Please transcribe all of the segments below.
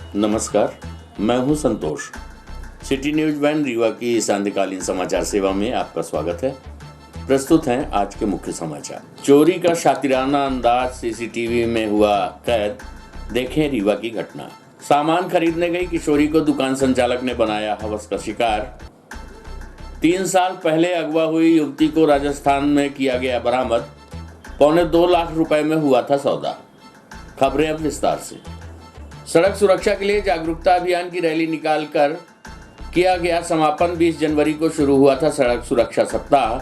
नमस्कार, मैं हूं संतोष। सिटी न्यूज वैन रीवा की सांध्यकालीन समाचार सेवा में आपका स्वागत है। प्रस्तुत हैं आज के मुख्य समाचार। चोरी का शातिराना अंदाज सीसीटीवी में हुआ कैद। देखें रीवा की घटना। सामान खरीदने गई किशोरी को दुकान संचालक ने बनाया हवस का शिकार। 3 साल पहले अगवा हुई युवती को राजस्थान में किया गया बरामद। 2.25 लाख रुपए में हुआ था सौदा। खबरें अब विस्तार से। सड़क सुरक्षा के लिए जागरूकता अभियान की रैली निकालकर किया गया समापन। 20 जनवरी को शुरू हुआ था सड़क सुरक्षा सप्ताह।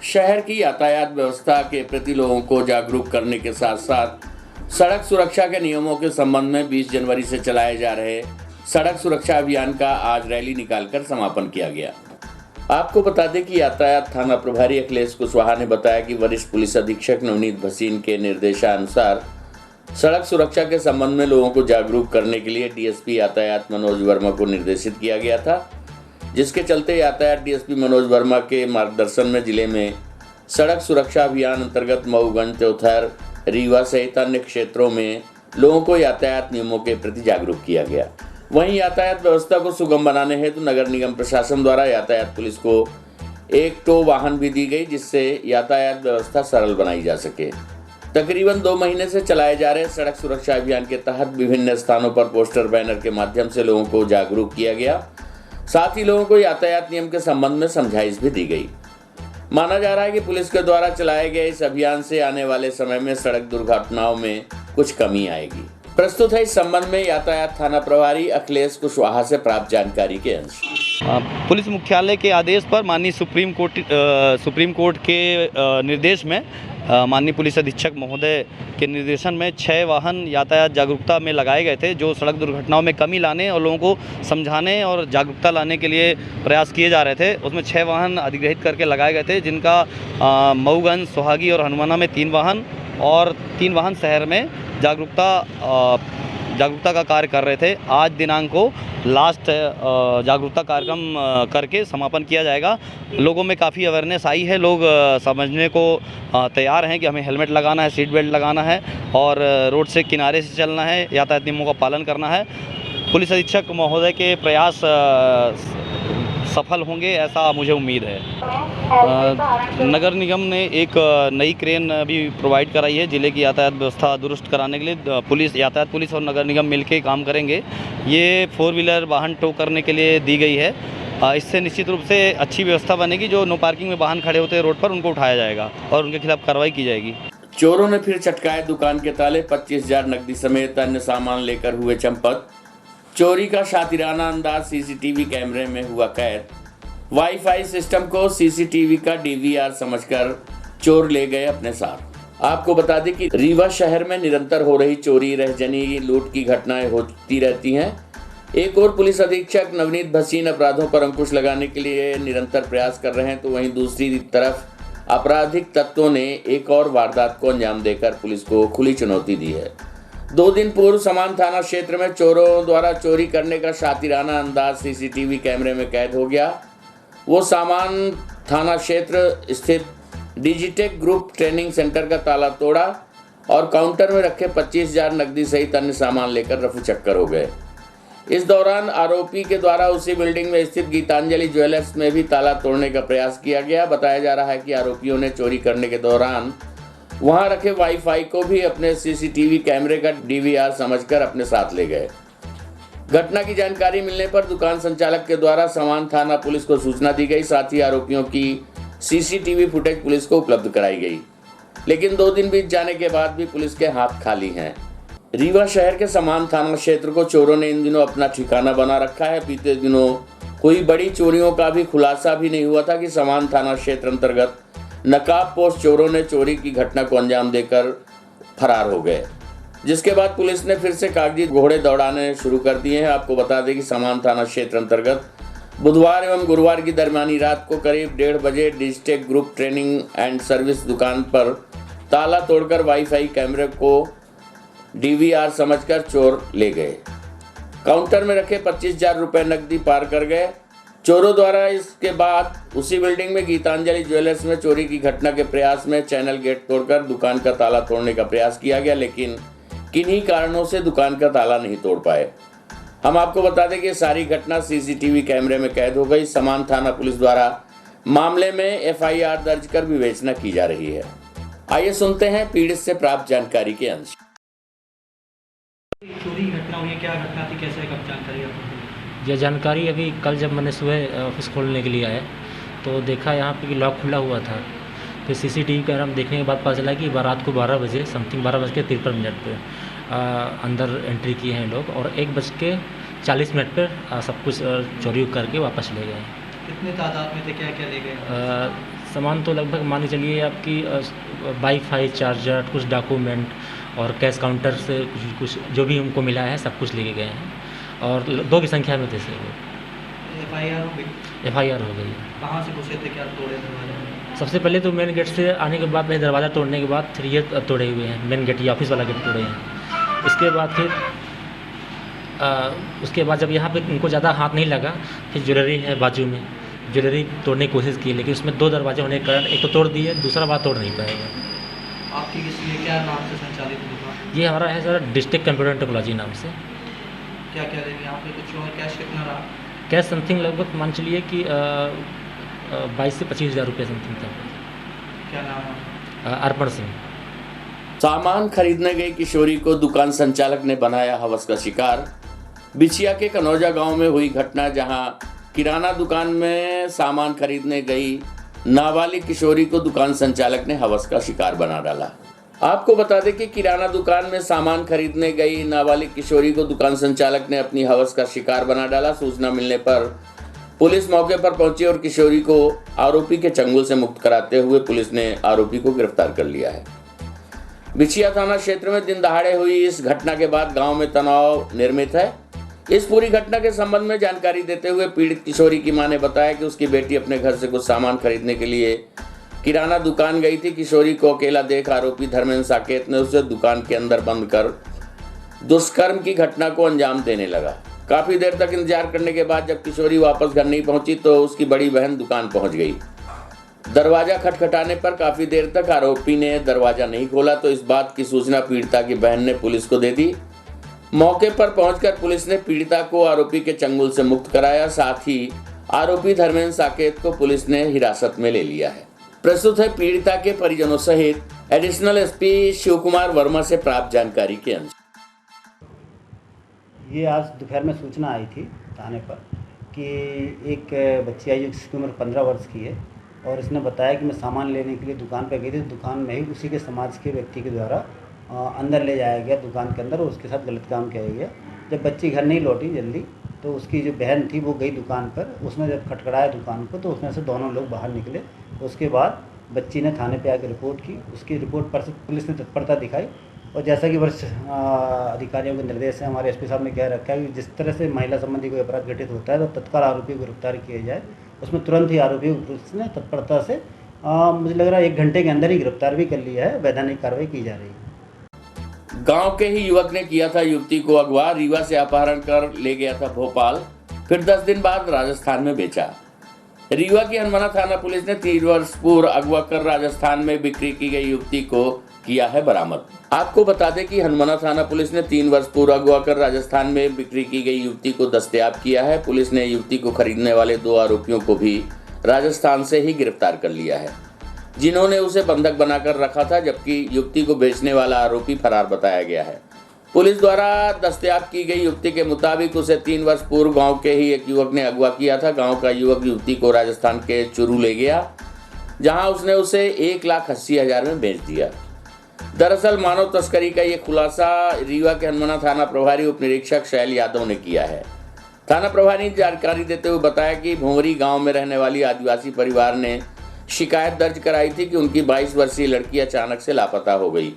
शहर की यातायात व्यवस्था के प्रति लोगों को जागरूक करने के साथ साथ सड़क सुरक्षा के नियमों के संबंध में 20 जनवरी से चलाए जा रहे सड़क सुरक्षा अभियान का आज रैली निकालकर समापन किया गया। आपको बता दें कि यातायात थाना प्रभारी अखिलेश कुशवाहा ने बताया कि वरिष्ठ पुलिस अधीक्षक नवनीत भसीन के निर्देशानुसार सड़क सुरक्षा के संबंध में लोगों को जागरूक करने के लिए डीएसपी यातायात मनोज वर्मा को निर्देशित किया गया था, जिसके चलते यातायात डीएसपी मनोज वर्मा के मार्गदर्शन में जिले में सड़क सुरक्षा अभियान अंतर्गत मऊगंज, त्योथर, रीवा सहित अन्य क्षेत्रों में लोगों को यातायात नियमों के प्रति जागरूक किया गया। वहीं यातायात व्यवस्था को सुगम बनाने हेतु नगर निगम प्रशासन द्वारा यातायात पुलिस को एक टो वाहन भी दी गई, जिससे यातायात व्यवस्था सरल बनाई जा सके। तकरीबन 2 महीने से चलाए जा रहे सड़क सुरक्षा अभियान के तहत विभिन्न स्थानों पर पोस्टर बैनर के माध्यम से लोगों को जागरूक किया गया। साथ ही लोगों को यातायात नियम के संबंध में समझाइश भी दी गई। माना जा रहा है कि पुलिस के द्वारा चलाए गए इस अभियान से आने वाले समय में सड़क दुर्घटनाओं में कुछ कमी आएगी। प्रस्तुत है इस संबंध में यातायात थाना प्रभारी अखिलेश कुशवाहा से प्राप्त जानकारी के अंश। पुलिस मुख्यालय के आदेश पर माननीय सुप्रीम कोर्ट के निर्देश में माननीय पुलिस अधीक्षक महोदय के निर्देशन में 6 वाहन यातायात जागरूकता में लगाए गए थे, जो सड़क दुर्घटनाओं में कमी लाने और लोगों को समझाने और जागरूकता लाने के लिए प्रयास किए जा रहे थे। उसमें 6 वाहन अधिग्रहित करके लगाए गए थे, जिनका मऊगंज, सोहागी और हनुमाना में 3 वाहन और 3 वाहन शहर में जागरूकता का कार्य कर रहे थे। आज दिनांक को लास्ट जागरूकता कार्यक्रम करके समापन किया जाएगा। लोगों में काफ़ी अवेयरनेस आई है, लोग समझने को तैयार हैं कि हमें हेलमेट लगाना है, सीट बेल्ट लगाना है और रोड से किनारे से चलना है, यातायात नियमों का पालन करना है। पुलिस अधीक्षक महोदय के प्रयास सफल होंगे, ऐसा मुझे उम्मीद है। नगर निगम ने एक नई क्रेन भी प्रोवाइड कराई है जिले की यातायात व्यवस्था दुरुस्त कराने के लिए। यातायात पुलिस और नगर निगम मिलकर काम करेंगे। ये 4 व्हीलर वाहन टो करने के लिए दी गई है। इससे निश्चित रूप से अच्छी व्यवस्था बनेगी। जो नो पार्किंग में वाहन खड़े होते हैं रोड पर, उनको उठाया जाएगा और उनके खिलाफ कार्रवाई की जाएगी। चोरों ने फिर चटकाए दुकान के ताले। 25,000 नकदी समेत अन्य सामान लेकर हुए चंपत। चोरी का शातिराना अंदाज सीसीटीवी कैमरे में हुआ कैद। वाईफाई सिस्टम को सीसीटीवी का डीवीआर समझकर चोर ले गए अपने साथ। आपको बता दें कि रीवा शहर में निरंतर हो रही चोरी, रहजनी, लूट की घटनाएं होती रहती हैं। एक और पुलिस अधीक्षक नवनीत भसीन अपराधों पर अंकुश लगाने के लिए निरंतर प्रयास कर रहे हैं, तो वहीं दूसरी तरफ आपराधिक तत्वों ने एक और वारदात को अंजाम देकर पुलिस को खुली चुनौती दी है। 2 दिन पूर्व समान थाना क्षेत्र में चोरों द्वारा चोरी करने का शातिराना अंदाज सीसीटीवी कैमरे में कैद हो गया। वो सामान थाना क्षेत्र स्थित डिजिटेक ग्रुप ट्रेनिंग सेंटर का ताला तोड़ा और काउंटर में रखे 25,000 नकदी सहित अन्य सामान लेकर रफू चक्कर हो गए। इस दौरान आरोपी के द्वारा उसी बिल्डिंग में स्थित गीतांजलि ज्वेलर्स में भी ताला तोड़ने का प्रयास किया गया। बताया जा रहा है कि आरोपियों ने चोरी करने के दौरान वहां रखे वाईफाई को भी अपने सीसीटीवी कैमरे का डीवीआर समझकर अपने साथ ले गए। घटना की जानकारी मिलने पर दुकान संचालक के द्वारा समान थाना पुलिस को सूचना दी गई। साथ ही आरोपियों की सीसीटीवी फुटेज पुलिस को उपलब्ध कराई गई। लेकिन 2 दिन बीत जाने के बाद भी पुलिस के हाथ खाली हैं। रीवा शहर के समान थाना क्षेत्र को चोरों ने इन दिनों अपना ठिकाना बना रखा है। बीते दिनों कोई बड़ी चोरियों का भी खुलासा भी नहीं हुआ था कि समान थाना क्षेत्र अंतर्गत नकाबपोश चोरों ने चोरी की घटना को अंजाम देकर फरार हो गए, जिसके बाद पुलिस ने फिर से कागजी घोड़े दौड़ाने शुरू कर दिए हैं। आपको बता दें कि समान थाना क्षेत्र अंतर्गत बुधवार एवं गुरुवार की दरमियानी रात को करीब 1:30 बजे Digitek group training and service दुकान पर ताला तोड़कर वाईफाई कैमरे को डीवीआर समझकर चोर ले गए। काउंटर में रखे 25,000 रुपए नकदी पार कर गए। चोरों द्वारा इसके बाद उसी बिल्डिंग में गीतांजलि ज्वेलर्स में चोरी की घटना के प्रयास में चैनल गेट तोड़कर दुकान का ताला तोड़ने का प्रयास किया गया, लेकिन किन्हीं कारणों से दुकान का ताला नहीं तोड़ पाए। हम आपको बता दें कि सारी घटना सीसीटीवी कैमरे में कैद हो गई। समान थाना पुलिस द्वारा मामले में एफआईआर दर्ज कर विवेचना की जा रही है। आइए सुनते हैं पीड़ित से प्राप्त जानकारी के अंश। चोरी की घटना हुई है, क्या घटना थी, कैसे, कब जानकारी आपको? यह जानकारी अभी कल जब मैंने सुबह ऑफिस खोलने के लिए आया तो देखा यहाँ पे कि लॉक खुला हुआ था। फिर सीसीटीवी कैमरा देखने के बाद पता चला कि रात को 12 बजे समथिंग 12:53 पे अंदर एंट्री किए हैं लोग और 1:40 पर सब कुछ चोरी करके वापस ले गए। कितने तादाद में थे, क्या क्या ले गए? सामान तो लगभग मान के चलिए आपकी वाईफाई चार्जर, कुछ डॉक्यूमेंट और कैश काउंटर से कुछ जो भी हमको मिला है सब कुछ लेके गए हैं और 2 की संख्या में थे से वो। एफआईआर हो गई? एफआईआर हो गई। कहाँ से घुसे थे, क्या तोड़े दरवाजे? सबसे पहले तो मेन गेट से आने के बाद में दरवाज़ा तोड़ने के बाद फिर ये तोड़े हुए हैं, मेन गेट, ये ऑफिस वाला गेट तोड़े हैं। इसके बाद फिर उसके बाद जब यहाँ पे उनको ज़्यादा हाथ नहीं लगा, फिर ज्वेलरी है बाजू में, ज्वेलरी तोड़ने की कोशिश की, लेकिन उसमें 2 दरवाजे होने के कारण एक तो तोड़ दिए, दूसरा बार तोड़ नहीं पाएगा। आपकी किसी क्या नाम से संचालित दुकान? ये हमारा है सर डिस्ट्रिक्ट कंप्यूटर टेक्नोलॉजी नाम से। क्या क्या लेंगे यहाँ पे, कुछ और कैश कितना रहा? कैश समथिंग लगभग मान चलिए कि 22 से 25 हज़ार रुपये समथिंग था। क्या नाम है? अर्पण सिंह। सामान खरीदने गई किशोरी को दुकान संचालक ने बनाया हवस का शिकार। बिछिया के कनौजा गांव में हुई घटना, जहां किराना दुकान में सामान खरीदने गई नाबालिग किशोरी को दुकान संचालक ने हवस का शिकार बना डाला। आपको बता दें कि किराना दुकान में सामान खरीदने गई नाबालिग किशोरी को दुकान संचालक ने अपनी हवस का शिकार बना डाला। सूचना मिलने पर पुलिस मौके पर पहुंची और किशोरी को आरोपी के चंगुल से मुक्त कराते हुए पुलिस ने आरोपी को गिरफ्तार कर लिया है। बिछिया थाना क्षेत्र में दिन दहाड़े हुई इस घटना के बाद गांव में तनाव निर्मित है। इस पूरी घटना के संबंध में जानकारी देते हुए पीड़ित किशोरी की मां ने बताया कि उसकी बेटी अपने घर से कुछ सामान खरीदने के लिए किराना दुकान गई थी। किशोरी को अकेला देख आरोपी धर्मेंद्र साकेत ने उसे दुकान के अंदर बंद कर दुष्कर्म की घटना को अंजाम देने लगा। काफी देर तक इंतजार करने के बाद जब किशोरी वापस घर नहीं पहुंची तो उसकी बड़ी बहन दुकान पहुंच गई। दरवाजा खटखटाने पर काफी देर तक आरोपी ने दरवाजा नहीं खोला तो इस बात की सूचना पीड़िता की बहन ने पुलिस को दे दी। मौके पर पहुंचकर पुलिस ने पीड़िता को आरोपी के चंगुल से मुक्त कराया। साथ ही आरोपी धर्मेंद्र साकेत को पुलिस ने हिरासत में ले लिया है। प्रस्तुत है पीड़िता के परिजनों सहित एडिशनल एसपी शिव कुमार वर्मा से प्राप्त जानकारी के अनुसार। ये आज दोपहर में सूचना आई थी थाने पर कि एक बच्ची आई जिसकी उम्र 15 वर्ष की है और इसने बताया कि मैं सामान लेने के लिए दुकान पर गई थी। दुकान में ही उसी के समाज के व्यक्ति के द्वारा अंदर ले जाया गया दुकान के अंदर और उसके साथ गलत काम किया गया। जब बच्ची घर नहीं लौटी जल्दी तो उसकी जो बहन थी वो गई दुकान पर। उसने जब खटखटाया दुकान को तो उसमें से दोनों लोग बाहर निकले। उसके बाद बच्ची ने थाने पे आकर रिपोर्ट की। उसकी रिपोर्ट पर पुलिस ने तत्परता दिखाई और जैसा कि वरिष्ठ अधिकारियों के निर्देश है, हमारे एसपी साहब ने कह रखा है कि जिस तरह से महिला संबंधी कोई अपराध घटित होता है तो तत्काल आरोपी को गिरफ्तार किया जाए। उसमें तुरंत ही आरोपी को पुलिस ने तत्परता से मुझे लग रहा है 1 घंटे के अंदर ही गिरफ्तार भी कर लिया है। वैधानिक कार्रवाई की जा रही है। गांव के ही युवक ने किया था युवती को अगवा, रीवा से अपहरण कर ले गया था भोपाल, फिर 10 दिन बाद राजस्थान में बेचा। रीवा की हनुमाना थाना पुलिस ने 3 वर्ष पूर्व अगवा कर राजस्थान में बिक्री की गई युवती को किया है बरामद। आपको बता दें कि हनुमाना थाना पुलिस ने 3 वर्ष पूर्व अगवा कर राजस्थान में बिक्री की गई युवती को दस्तयाब किया है। पुलिस ने युवती को खरीदने वाले 2 आरोपियों को भी राजस्थान से ही गिरफ्तार कर लिया है, जिन्होंने उसे बंधक बनाकर रखा था, जबकि युवती को बेचने वाला आरोपी फरार बताया गया है। पुलिस द्वारा दस्तयाब की गई युवती के मुताबिक उसे 3 वर्ष पूर्व गांव के ही एक युवक ने अगवा किया था। गांव का युवक युवती को राजस्थान के चुरू ले गया, जहां उसने उसे 1,80,000 में बेच दिया। दरअसल मानव तस्करी का ये खुलासा रीवा के हनुमाना थाना प्रभारी उप निरीक्षक शैल यादव ने किया है। थाना प्रभारी ने जानकारी देते हुए बताया कि भोंवरी गाँव में रहने वाली आदिवासी परिवार ने शिकायत दर्ज कराई थी कि उनकी 22 वर्षीय लड़की अचानक से लापता हो गई।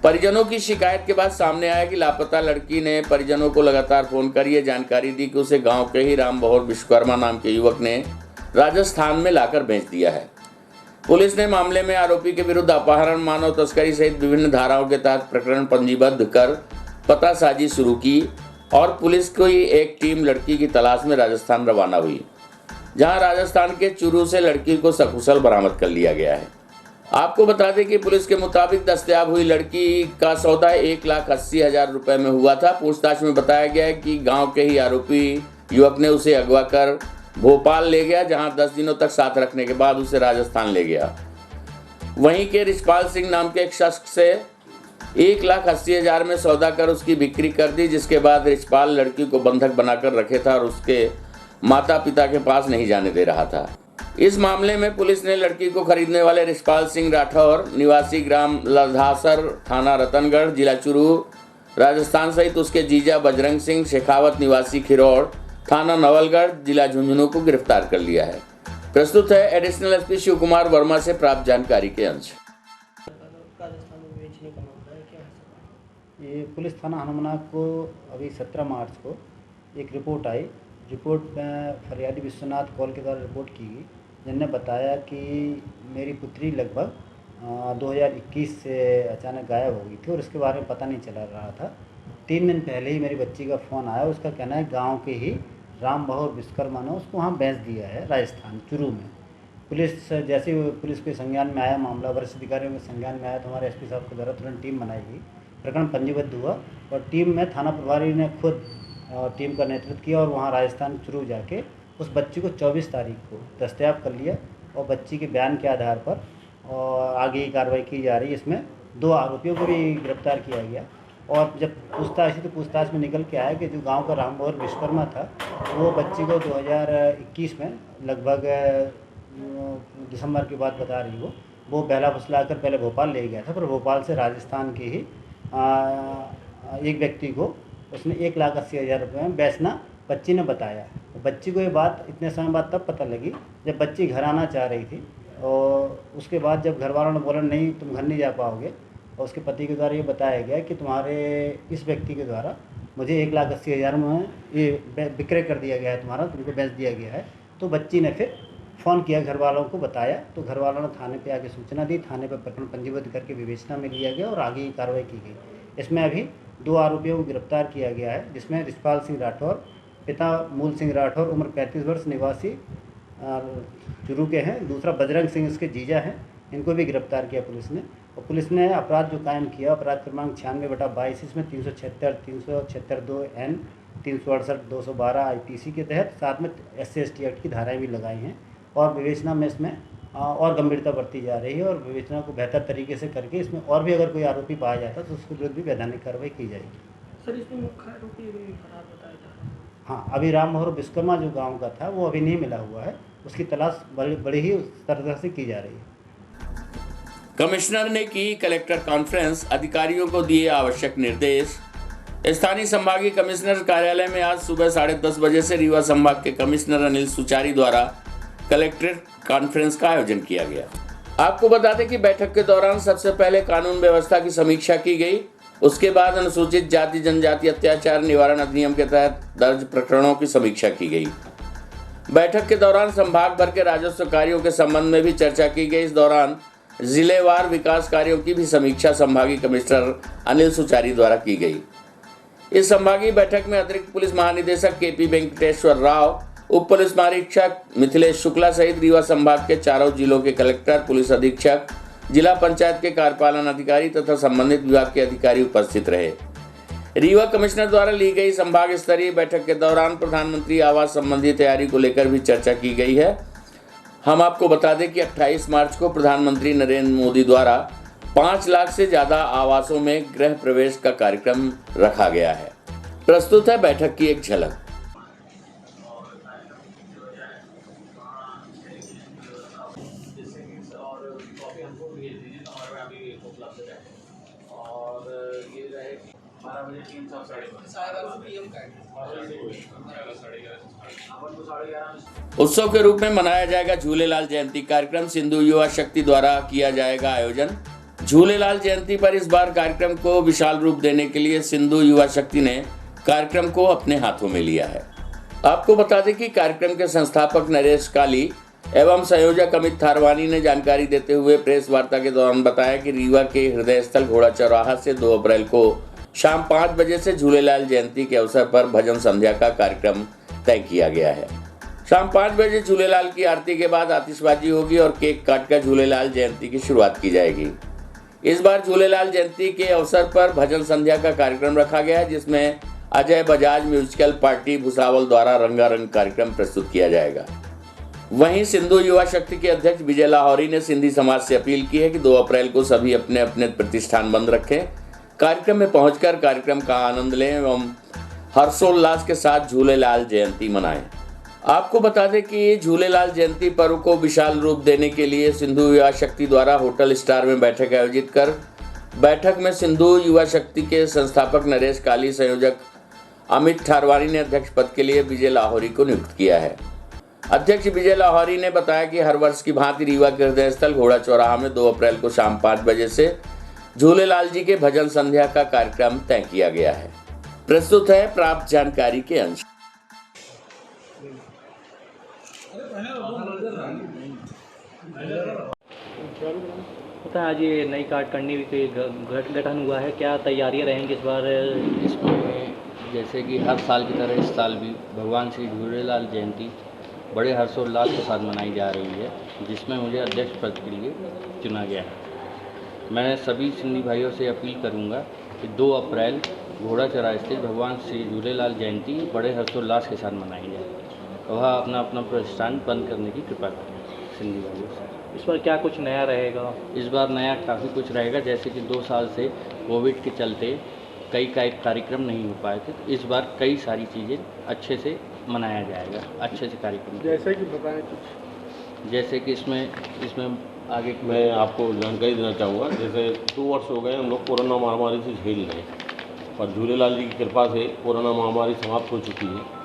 परिजनों की शिकायत के बाद सामने आया कि लापता लड़की ने परिजनों को लगातार फोन कर ये जानकारी दी कि उसे गांव के ही रामबहोर विश्वकर्मा नाम के युवक ने राजस्थान में लाकर बेच दिया है। पुलिस ने मामले में आरोपी के विरुद्ध अपहरण, मानव तस्करी सहित विभिन्न धाराओं के तहत प्रकरण पंजीबद्ध कर पतासाजी शुरू की और पुलिस की एक टीम लड़की की तलाश में राजस्थान रवाना हुई, जहां राजस्थान के चुरू से लड़की को सकुशल बरामद कर लिया गया है। आपको बता दें कि पुलिस के मुताबिक दस्तयाब हुई लड़की का सौदा 1,80,000 रुपए में हुआ था। पूछताछ में बताया गया है कि गांव के ही आरोपी युवक ने उसे अगवा कर भोपाल ले गया, जहां 10 दिनों तक साथ रखने के बाद उसे राजस्थान ले गया। वहीं के रिचपाल सिंह नाम के एक शख्स से 1,80,000 में सौदा कर उसकी बिक्री कर दी, जिसके बाद रिचपाल लड़की को बंधक बनाकर रखे था और उसके माता पिता के पास नहीं जाने दे रहा था। इस मामले में पुलिस ने लड़की को खरीदने वाले रिचपाल सिंह राठौर निवासी ग्राम लधासर, थाना रतनगढ़, जिला चुरू, राजस्थान सहित उसके जीजा बजरंग सिंह शेखावत निवासी खिरौड़, थाना नवलगढ़, जिला झुंझुनू को गिरफ्तार कर लिया है। प्रस्तुत है एडिशनल एसपी शिव कुमार वर्मा से प्राप्त जानकारी के अंश। ये पुलिस थाना हनुमाना को अभी 17 मार्च को एक रिपोर्ट आई। रिपोर्ट में फरियादी विश्वनाथ कॉल के द्वारा रिपोर्ट की गई, जिनने बताया कि मेरी पुत्री लगभग 2021 से अचानक गायब हो गई थी और इसके बारे में पता नहीं चला रहा था। 3 दिन पहले ही मेरी बच्ची का फ़ोन आया। उसका कहना है गांव के ही राम बहोर विश्वकर्मा ने उसको वहाँ बेच दिया है राजस्थान चुरू में। पुलिस जैसे ही पुलिस के संज्ञान में आया, मामला वरिष्ठ अधिकारियों के संज्ञान में आया तो हमारे एसपी साहब के द्वारा तुरंत टीम बनाई गई, प्रकरण पंजीबद्ध हुआ और टीम में थाना प्रभारी ने खुद टीम का नेतृत्व किया और वहाँ राजस्थान चुरू जाके उस बच्ची को 24 तारीख को दस्तयाब कर लिया और बच्ची के बयान के आधार पर और आगे की कार्रवाई की जा रही है। इसमें 2 आरोपियों को भी गिरफ्तार किया गया और जब पूछताछ तो पूछताछ में निकल के आया कि जो गांव का राम बहोर विश्वकर्मा था वो बच्ची को 2021 में लगभग दिसंबर की बात बता रही वो बहला फुसला कर पहले भोपाल ले गया था, पर भोपाल से राजस्थान के ही एक व्यक्ति को उसने 1,80,000 रुपये में बेचना बच्ची ने बताया। बच्ची को ये बात इतने समय बाद तब पता लगी जब बच्ची घर आना चाह रही थी और उसके बाद जब घर वालों ने बोला नहीं तुम घर नहीं जा पाओगे और उसके पति के द्वारा ये बताया गया कि तुम्हारे इस व्यक्ति के द्वारा मुझे 1,80,000 में ये विक्रय कर दिया गया है, तुम्हारा तुमको बेच दिया गया है। तो बच्ची ने फिर फ़ोन किया, घर वालों को बताया तो घर वालों ने थाने पे आके सूचना दी। थाने पर प्रकरण पंजीबद्ध करके विवेचना में लिया गया और आगे की कार्रवाई की गई। इसमें अभी 2 आरोपियों को गिरफ्तार किया गया है, जिसमें रिचपाल सिंह राठौर पिता मूल सिंह राठौर उम्र 35 वर्ष निवासी चुरू के हैं, दूसरा बजरंग सिंह इसके जीजा हैं, इनको भी गिरफ्तार किया पुलिस ने। और पुलिस ने अपराध जो कायम किया अपराध क्रमांक 96/22 इसमें 376, 376(2)N, 368, 212 IPC के तहत साथ में SC/ST एक्ट की धाराएँ भी लगाई हैं और विवेचना में इसमें और गंभीरता बरती जा रही है और विवेचना को बेहतर तरीके से करके इसमें और भी अगर कोई आरोपी पाया जाता है तो उसके विरुद्ध भी वैधानिक कार्रवाई की जाएगी। सर इसमें मुख्य आरोपी फरार बताया जा रहा है। हाँ, अभी राम बहोर विश्वकर्मा जो गांव का था वो अभी नहीं मिला हुआ है, उसकी तलाश बड़ी ही तरह से की जा रही है। कमिश्नर ने की कलेक्टर कॉन्फ्रेंस, अधिकारियों को दिए आवश्यक निर्देश। स्थानीय संभागीय कमिश्नर कार्यालय में आज सुबह 10:30 बजे से रीवा संभाग के कमिश्नर अनिल सुचारी द्वारा कलेक्ट्रेट कॉन्फ्रेंस का आयोजन किया गया। आपको बता दें कि बैठक के दौरान सबसे पहले कानून व्यवस्था की समीक्षा की गई, उसके बाद अनुसूचित जाति जनजाति अत्याचार निवारण अधिनियम के तहत दर्ज प्रकरणों की समीक्षा की गई। बैठक के दौरान संभाग भर के राजस्व कार्यों के संबंध में भी चर्चा की गई। इस दौरान जिलेवार विकास कार्यों की भी समीक्षा संभागीय कमिश्नर अनिल सुचारी द्वारा की गई। इस संभागीय बैठक में अतिरिक्त पुलिस महानिदेशक KP वेंकटेश्वर राव, उप पुलिस महानिरीक्षक मिथिलेश शुक्ला सहित रीवा संभाग के 4 जिलों के कलेक्टर, पुलिस अधीक्षक, जिला पंचायत के कार्यपालन अधिकारी तथा संबंधित विभाग के अधिकारी उपस्थित रहे। रीवा कमिश्नर द्वारा ली गई संभाग स्तरीय बैठक के दौरान प्रधानमंत्री आवास संबंधी तैयारी को लेकर भी चर्चा की गई है। हम आपको बता दें कि 28 मार्च को प्रधानमंत्री नरेंद्र मोदी द्वारा 5 लाख से ज़्यादा आवासों में गृह प्रवेश का कार्यक्रम रखा गया है। प्रस्तुत है बैठक की एक झलक। उत्सव के रूप में मनाया जाएगा झूलेलाल जयंती कार्यक्रम। सिंधु युवा शक्ति द्वारा किया जाएगा आयोजन। झूलेलाल जयंती पर इस बार कार्यक्रम को विशाल रूप देने के लिए सिंधु युवा शक्ति ने कार्यक्रम को अपने हाथों में लिया है। आपको बता दें कि कार्यक्रम के संस्थापक नरेश काली एवं संयोजक अमित थारवानी ने जानकारी देते हुए प्रेस वार्ता के दौरान बताया कि रीवा के हृदय स्थल घोड़ा चौराहा से 2 अप्रैल को शाम 5 बजे से झूलेलाल जयंती के अवसर पर भजन संध्या का कार्यक्रम तय किया गया है। शाम 5 बजे झूलेलाल की आरती के बाद आतिशबाजी होगी और केक काटकर झूलेलाल जयंती की शुरुआत की जाएगी। इस बार झूलेलाल जयंती के अवसर पर भजन संध्या का कार्यक्रम रखा गया है, जिसमें अजय बजाज म्यूजिकल पार्टी भुसावल द्वारा रंगारंग कार्यक्रम प्रस्तुत किया जाएगा। वहीं सिंधु युवा शक्ति के अध्यक्ष विजय लाहौरी ने सिंधी समाज से अपील की है कि 2 अप्रैल को सभी अपने अपने प्रतिष्ठान बंद रखें, कार्यक्रम में पहुंचकर कार्यक्रम का आनंद लें एवं हर्षोल्लास के साथ झूलेलाल जयंती मनाएं। आपको बता दें कि झूलेलाल जयंती पर्व को विशाल रूप देने के लिए सिंधु युवा शक्ति द्वारा होटल स्टार में बैठक आयोजित कर बैठक में सिंधु युवा शक्ति के संस्थापक नरेश काली, संयोजक अमित ठारवानी ने अध्यक्ष पद के लिए विजय लाहौरी को नियुक्त किया है। अध्यक्ष विजय लाहौरी ने बताया कि हर वर्ष की भांति रीवा के हृदय स्थल घोड़ा चौराहा में 2 अप्रैल को शाम 5 बजे से झूलेलाल जी के भजन संध्या का कार्यक्रम तय किया गया है। प्रस्तुत है प्राप्त जानकारी के अंश। पता है आज ये नई कार्डकर्णी के गठन हुआ है, क्या तैयारियां रहेंगी इस बार? इसमें जैसे कि हर साल की तरह इस साल भी भगवान श्री झूलेलाल जयंती बड़े हर्षोल्लास के साथ मनाई जा रही है, जिसमें मुझे अध्यक्ष पद के लिए चुना गया है। मैं सभी सिंधी भाइयों से अपील करूंगा कि 2 अप्रैल घोड़ा चौराहे स्थित भगवान श्री झूलेलाल जयंती बड़े हर्षोल्लास के साथ मनाई जाए। वह अपना अपना प्रतिष्ठान बंद करने की कृपा करें सिंधी भाइयों से। इस बार क्या कुछ नया रहेगा? इस बार नया काफ़ी कुछ रहेगा, जैसे कि 2 साल से कोविड के चलते कई कार्यक्रम नहीं हो पाए थे, तो इस बार कई सारी चीज़ें अच्छे से मनाया जाएगा, अच्छे से कार्यक्रम। जैसे कि बताएं कुछ। जैसे कि इसमें आगे मैं आपको जानकारी देना चाहूँगा। जैसे 2 वर्ष हो गए हम लोग कोरोना महामारी से झेल रहे हैं, पर झूलेलाल जी की कृपा से कोरोना महामारी समाप्त हो चुकी है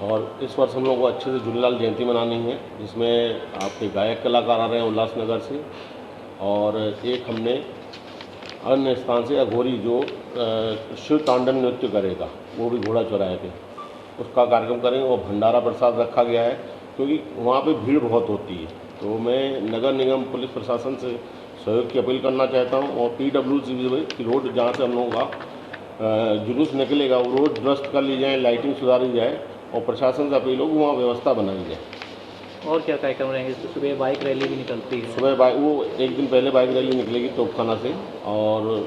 और इस वर्ष हम लोग को अच्छे से झूलेलाल जयंती मनानी है, जिसमें आपके गायक कलाकार आ रहे हैं उल्लासनगर से और एक हमने अन्य स्थान से अघोरी जो शिव तांडव नृत्य करेगा वो भी घोड़ा चौराहे पे उसका कार्यक्रम करेंगे और भंडारा प्रसाद रखा गया है, क्योंकि वहाँ पे भीड़ बहुत होती है। तो मैं नगर निगम पुलिस प्रशासन से सहयोग की अपील करना चाहता हूँ और PWC की रोड जहाँ से हम लोगों का जुलूस निकलेगा वो रोड दुरुस्त कर ली जाए, लाइटिंग सुधारी जाए और प्रशासन से अपील हो वहाँ व्यवस्था बनाई जाए। और क्या कार्यक्रम रहेंगे? सुबह बाइक रैली भी निकलती है। सुबह वो एक दिन पहले बाइक रैली निकलेगी तोपखाना से और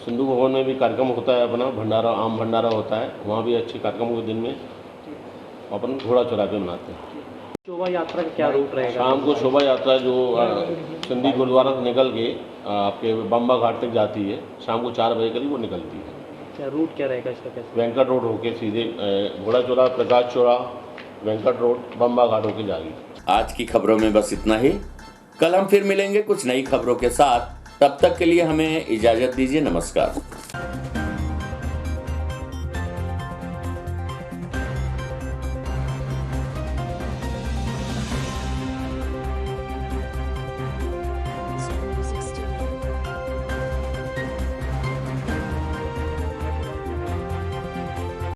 सिंधु भवन में भी कार्यक्रम होता है अपना भंडारा, आम भंडारा होता है, वहाँ भी अच्छे कार्यक्रम के दिन में अपन घोड़ा चौराहे पे मनाते हैं। शोभा यात्रा का क्या रूट रहेगा? शाम को शोभा यात्रा जो सिंधी गुरुद्वारा से निकल के आपके बम्बा घाट तक जाती है, शाम को 4 बजे करीब वो निकलती है। क्या रूट क्या रहेगा इसका? कैसे? वेंकट रोड होके सीधे घोड़ा चौराहा, प्रकाश चौराहा, वेंकट रोड, बम्बा घाट होके जाएगी। आज की खबरों में बस इतना ही। कल हम फिर मिलेंगे कुछ नई खबरों के साथ। तब तक के लिए हमें इजाजत दीजिए। नमस्कार।